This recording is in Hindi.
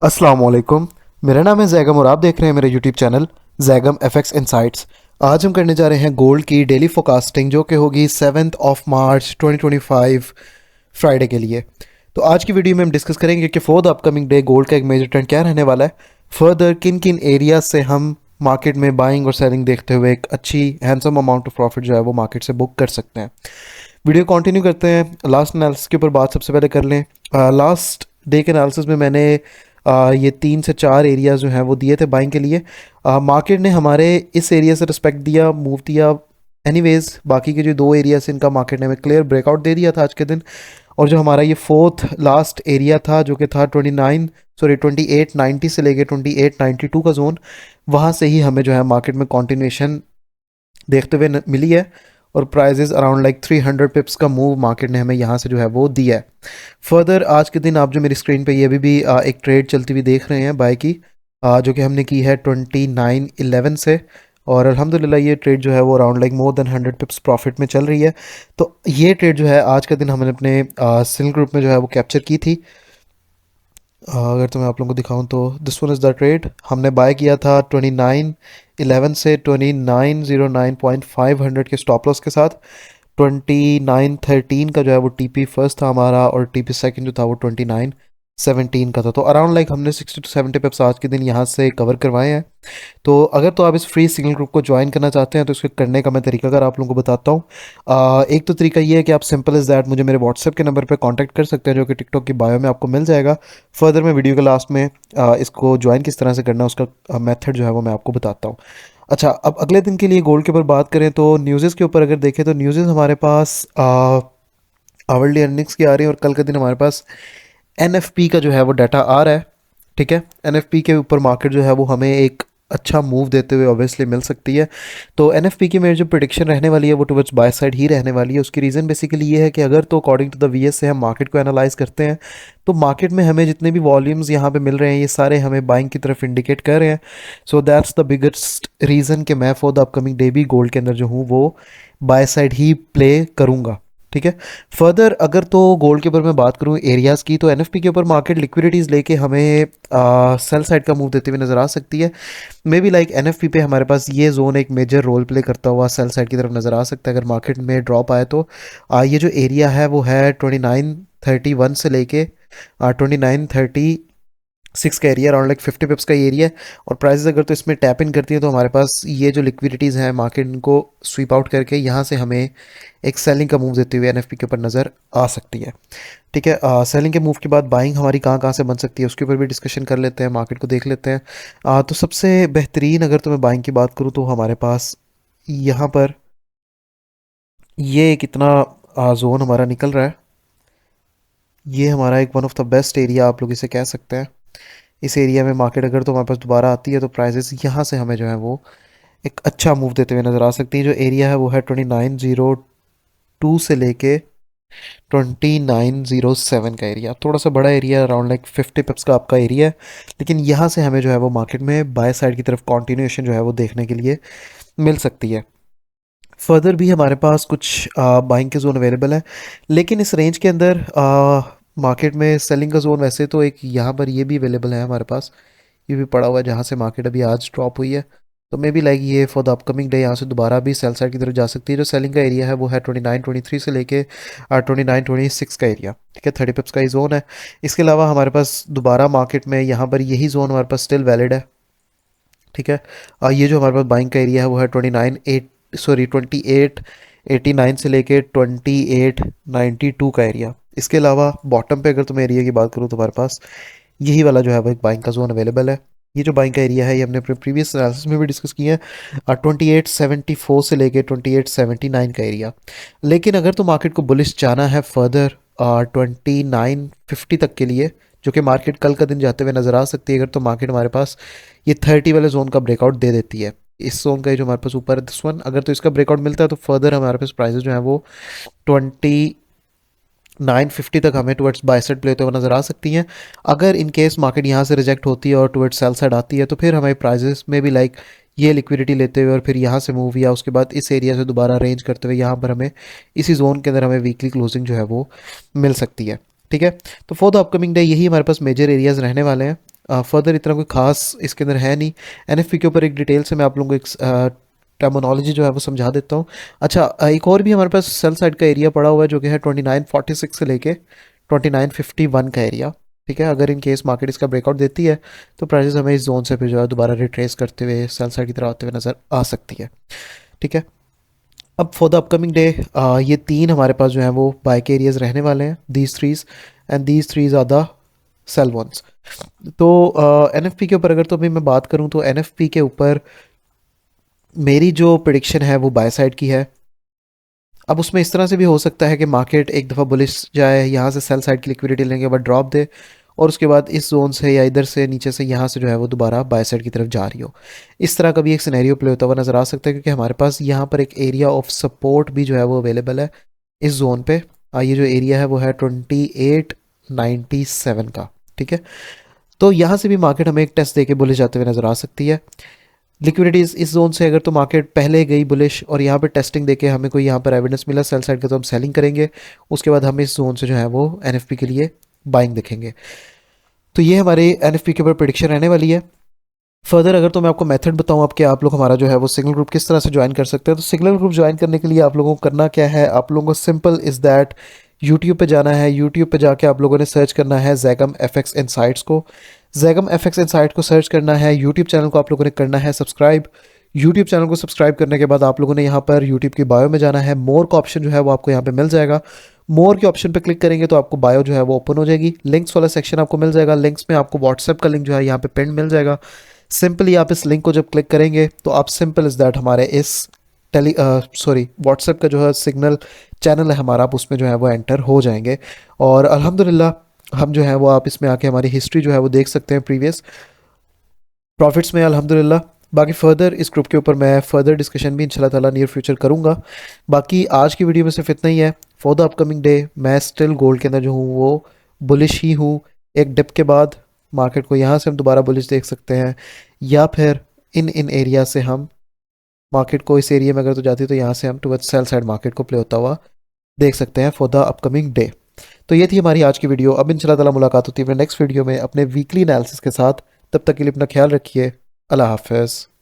अस्सलाम वालेकुम। मेरा नाम है जैगम और आप देख रहे हैं मेरे YouTube channel Zaigham FX insights. आज हम करने जा रहे हैं गोल्ड की डेली फोरकास्टिंग जो कि होगी 7 मार्च 2025 फ्राइडे के लिए। तो आज की वीडियो में हम डिस्कस करेंगे कि for the upcoming day gold का एक मेजर ट्रेंड क्या रहने वाला है, फर्दर किन किन एरियाज से हम मार्केट में बाइंग और सेलिंग देखते हुए एक अच्छी हैंडसम अमाउंट ऑफ प्रॉफिट जो है वो मार्केट से बुक कर सकते हैं। वीडियो कंटिन्यू करते हैं। लास्ट एनालिसिस के ऊपर बात सबसे पहले कर लें। लास्ट डे के एनालिसिस में मैंने ये 3 से 4 एरियाज जो हैं वो दिए थे बाइंग के लिए। मार्केट ने हमारे इस एरिया से रिस्पेक्ट दिया, मूव दिया। एनीवेज बाकी के जो 2 एरियाज इनका मार्केट ने हमें क्लियर ब्रेकआउट दे दिया था आज के दिन। और जो हमारा ये फोर्थ लास्ट एरिया था जो कि था 2890 से लेके 2892 का जोन, वहाँ से ही हमें जो है मार्केट में कॉन्टिन्यूशन देखते हुए मिली है। और प्राइजेस अराउंड लाइक 300 पिप्स का मूव मार्केट ने हमें यहाँ से जो है वो दिया है। फर्दर आज के दिन आप जो मेरी स्क्रीन पे ये भी एक ट्रेड चलती हुई देख रहे हैं बाय की, जो कि हमने की है 2911 से। और अल्हम्दुलिल्लाह ये ट्रेड जो है वो around like more than 100 पिप्स profit में चल रही है। तो ये ट्रेड जो है आज का दिन हमने अपने सिल ग्रुप में जो है वो कैप्चर की थी। अगर तो मैं आप लोगों को दिखाऊं तो this one is the trade हमने बाय किया था 2911 से 2909.500 के स्टॉप लॉस के साथ। 2913 का जो है वो टीपी फर्स्ट था हमारा और टीपी सेकंड जो था वो 2917 का था। तो अराउंड लाइक हमने 60 to 70 पिप्स आज के दिन यहाँ से कवर करवाए हैं। तो अगर तो आप इस फ्री सिग्नल ग्रुप को ज्वाइन करना चाहते हैं तो इसको करने का मैं तरीका अगर आप लोगों को बताता हूँ। एक तो तरीका ये है कि आप सिंपल इज़ दैट मुझे मेरे व्हाट्सएप के नंबर पे कांटेक्ट कर सकते हैं जो कि टिकटॉक की बायो में आपको मिल जाएगा। फर्दर मैं वीडियो के लास्ट में इसको ज्वाइन किस तरह से करना है उसका मेथड जो है वो मैं आपको बताता हूँ। अच्छा, अब अगले दिन के लिए गोल्ड के ऊपर बात करें तो न्यूज़ के ऊपर अगर देखें तो न्यूज़ हमारे पास आवरली अर्निंग्स की आ रही है और कल के दिन हमारे पास एनएफपी का जो है वो डाटा आ रहा है। ठीक है, एनएफपी के ऊपर मार्केट जो है वो हमें एक अच्छा मूव देते हुए ऑब्वियसली मिल सकती है। तो एनएफपी की मेरी जो प्रिडिक्शन रहने वाली है वो टुवर्ड्स बाय साइड ही रहने वाली है। उसकी रीज़न बेसिकली ये है कि अगर तो अकॉर्डिंग टू द वीएस से हम मार्केट को एनालाइज करते हैं तो मार्केट में हमें जितने भी वॉल्यूम्स यहाँ पे मिल रहे हैं ये सारे हमें बाइंग की तरफ इंडिकेट कर रहे हैं। So that's the biggest reason कि मैं फॉर द अपकमिंग डे भी गोल्ड के अंदर जो हूँ वो बाय साइड ही प्ले करूँगा। ठीक है। फर्दर अगर तो गोल्ड के ऊपर मैं बात करूं एरियाज़ की तो एनएफपी के ऊपर मार्केट लिक्विडिटीज़ लेके हमें सेल साइड का मूव देते हुए नज़र आ सकती है। मे बी लाइक एनएफपी पे हमारे पास ये जोन एक मेजर रोल प्ले करता हुआ सेल साइड की तरफ नज़र आ सकता है अगर मार्केट में ड्रॉप आए तो। ये जो एरिया है वो है 2931 से लेके 2936 का एरिया, अराउंड लाइक 50 पिप्स का एरिया है। और प्राइसेस अगर तो इसमें टैप इन करती है तो हमारे पास ये जो लिक्विडिटीज़ हैं मार्केट को स्वीप आउट करके यहाँ से हमें एक सेलिंग का मूव देते हुए एनएफपी के ऊपर नज़र आ सकती है। ठीक है, सेलिंग के मूव के बाद बाइंग हमारी कहाँ कहाँ से बन सकती है उसके ऊपर भी डिस्कशन कर लेते हैं, मार्केट को देख लेते हैं। तो सबसे बेहतरीन अगर तो मैं बाइंग की बात करूँ तो हमारे पास यहाँ पर ये एक इतना जोन हमारा निकल रहा है। ये हमारा एक one of the best area आप लोग इसे कह सकते हैं। इस एरिया में मार्केट अगर तो हमारे पास दोबारा आती है तो प्राइसेस यहाँ से हमें जो है वो एक अच्छा मूव देते हुए नज़र आ सकती है। जो एरिया है वो है 2902 से लेके 2907 का एरिया, थोड़ा सा बड़ा एरिया, अराउंड लाइक 50 पिप्स का आपका एरिया है। लेकिन यहाँ से हमें जो है वो मार्केट में बाय साइड की तरफ कॉन्टिन्यूएशन जो है वो देखने के लिए मिल सकती है। फर्दर भी हमारे पास कुछ बाइंग के जोन अवेलेबल है लेकिन इस रेंज के अंदर मार्केट में सेलिंग का जोन वैसे तो एक यहाँ पर ये भी अवेलेबल है हमारे पास, ये भी पड़ा हुआ है जहाँ से मार्केट अभी आज ड्रॉप हुई है। तो मे बी लाइक ये फॉर द अपकमिंग डे यहाँ से दोबारा भी सेल साइड की तरफ जा सकती है। जो सेलिंग का एरिया है वो है 2923 से लेके 2926 का एरिया। ठीक है, 30 पिप्स का ही जोन है। इसके अलावा हमारे पास दोबारा मार्केट में यहाँ पर यही जोन हमारे पास स्टिल वैलिड है। ठीक है, ये जो हमारे पास बाइंग का एरिया है वो है 2889 से लेके 2892 का एरिया। इसके अलावा बॉटम पे अगर तो मैं एरिया की बात करूँ तो हमारे पास यही वाला जो है वो एक बाइंग का जोन अवेलेबल है। ये जो बाइंग का एरिया है ये हमने अपने प्रीवियस एनालिसिस में भी डिस्कस किया है, 2874 से लेके 2879 का एरिया। लेकिन अगर तो मार्केट को बुलिश जाना है फर्दर 2950 तक के लिए, जो कि मार्केट कल का दिन जाते हुए नज़र आ सकती है, अगर तो मार्केट हमारे पास ये 30 वाले जोन का ब्रेकआउट दे देती है। इस जोन का ये जो हमारे पास ऊपर है दिस वन, अगर तो इसका ब्रेकआउट मिलता है तो फर्दर हमारे पास प्राइसेस जो है वो 2950 तक हमें टुवर्ड्स बाय साइड प्ले होते हुए नज़र आ सकती हैं। अगर इन केस मार्केट यहाँ से रिजेक्ट होती है और टुवर्ड्स सेल साइड आती है तो फिर हमें प्राइजेस में भी लाइक ये लिक्विडिटी लेते हुए और फिर यहाँ से मूव या उसके बाद इस एरिया से दोबारा रेंज करते हुए यहाँ पर हमें इसी जोन के अंदर हमें वीकली क्लोजिंग जो है वो मिल सकती है। ठीक है, तो फॉर द अपकमिंग डे यही हमारे पास मेजर एरियाज रहने वाले हैं। फर्दर इतना कोई खास इसके अंदर है नहीं। एनएफपी के ऊपर एक डिटेल से मैं आप लोगों को एक टर्मिनोलॉजी जो है वो समझा देता हूँ। अच्छा, एक और भी हमारे पास सेल साइड का एरिया पड़ा हुआ है जो कि है 2946 से लेके 2951 का एरिया। ठीक है, अगर इन केस मार्केट इसका ब्रेकआउट देती है तो प्राइसेस हमें इस जोन से फिर जो है दोबारा रिट्रेस करते हुए सेल साइड की तरफ आते हुए नज़र आ सकती है। ठीक है, अब फॉर द अपकमिंग डे ये तीन हमारे पास जो है वो बाय के एरियाज रहने वाले हैं, these threes, and these threes are the sell ones. तो एनएफपी के ऊपर अगर तो अभी मैं बात करूं तो एनएफपी के ऊपर मेरी जो प्रिडिक्शन है वो बाय साइड की है। अब उसमें इस तरह से भी हो सकता है कि मार्केट एक दफ़ा बुलिश जाए, यहाँ से सेल साइड की लिक्विडिटी लेने के बाद ड्रॉप दे, और उसके बाद इस जोन से या इधर से नीचे से यहाँ से जो है वो दोबारा बाय साइड की तरफ जा रही हो। इस तरह का भी एक सिनेरियो प्ले होता हुआ नज़र आ सकता है, क्योंकि हमारे पास यहाँ पर एक एरिया ऑफ सपोर्ट भी जो है वो अवेलेबल है इस जोन पे। ये जो एरिया है वो है 2897 का। ठीक है, तो यहाँ से भी मार्केट हमें एक टेस्ट दे के बुलिश जाते हुए नज़र आ सकती है। लिक्विडिटी इस जोन से अगर तो मार्केट पहले गई बुलिश और यहाँ पे टेस्टिंग देके हमें कोई यहाँ पर एविडेंस मिला सेल साइड का तो हम सेलिंग करेंगे, उसके बाद हम इस जोन से जो है वो एनएफपी के लिए बाइंग देखेंगे। तो ये हमारे एनएफपी के ऊपर प्रिडिक्शन रहने वाली है। फर्दर अगर तो मैं आपको मेथड बताऊं अब कि आप लोग हमारा जो है वो सिग्नल ग्रुप किस तरह से ज्वाइन कर सकते हैं, तो सिग्नल ग्रुप ज्वाइन करने के लिए आप लोगों को करना क्या है, आप लोगों को सिंपल इज़ दैट यूट्यूब पे जाना है। यूट्यूब पे जाके आप लोगों ने सर्च करना है जैगम एफएक्स इनसाइट्स को। जैगम एफएक्स इनसाइट को सर्च करना है। यूट्यूब चैनल को आप लोगों ने करना है सब्सक्राइब। यूट्यूब चैनल को सब्सक्राइब करने के बाद आप लोगों ने यहाँ पर यूट्यूब की बायो में जाना है। मोर का ऑप्शन जो है वो आपको यहाँ पे मिल जाएगा। मोर के ऑप्शन पे क्लिक करेंगे तो आपको बायो जो है वो ओपन हो जाएगी। लिंक्स वाला सेक्शन आपको मिल जाएगा। लिंक्स में आपको व्हाट्सएप का लिंक जो है यहाँ पे पिन मिल जाएगा। सिंपली आप इस लिंक को जब क्लिक करेंगे तो आप सिंपल इज़ दैट हमारे इस व्हाट्सएप का जो है सिग्नल चैनल है हमारा, आप उसमें जो है वो एंटर हो जाएंगे। और अल्हम्दुलिल्लाह हम जो है वो आप इसमें आके हमारी हिस्ट्री जो है वो देख सकते हैं प्रीवियस प्रॉफिट्स में अल्हम्दुलिल्लाह। बाकी फ़र्दर इस ग्रुप के ऊपर मैं फ़र्दर डिस्कशन भी इंशाल्लाह ताला नियर फ्यूचर करूँगा। बाकी आज की वीडियो में सिर्फ इतना ही है। फॉर द अपकमिंग डे मैं स्टिल गोल्ड के अंदर जो हूँ वो बुलिश ही हूँ। एक डिप के बाद मार्केट को यहाँ से हम दोबारा बुलिश देख सकते हैं, या फिर इन इन एरिया से हम मार्केट को इस एरिया में अगर तो जाती है तो यहाँ से हम टुवर्ड्स सेल साइड मार्केट को प्ले होता हुआ देख सकते हैं फॉर द अपकमिंग डे। तो ये थी हमारी आज की वीडियो। अब इंशाल्लाह ताला मुलाकात होती है नेक्स्ट वीडियो में अपने वीकली एनालिसिस के साथ। तब तक के लिए अपना ख्याल रखिए। अल्लाह हाफ़िज़।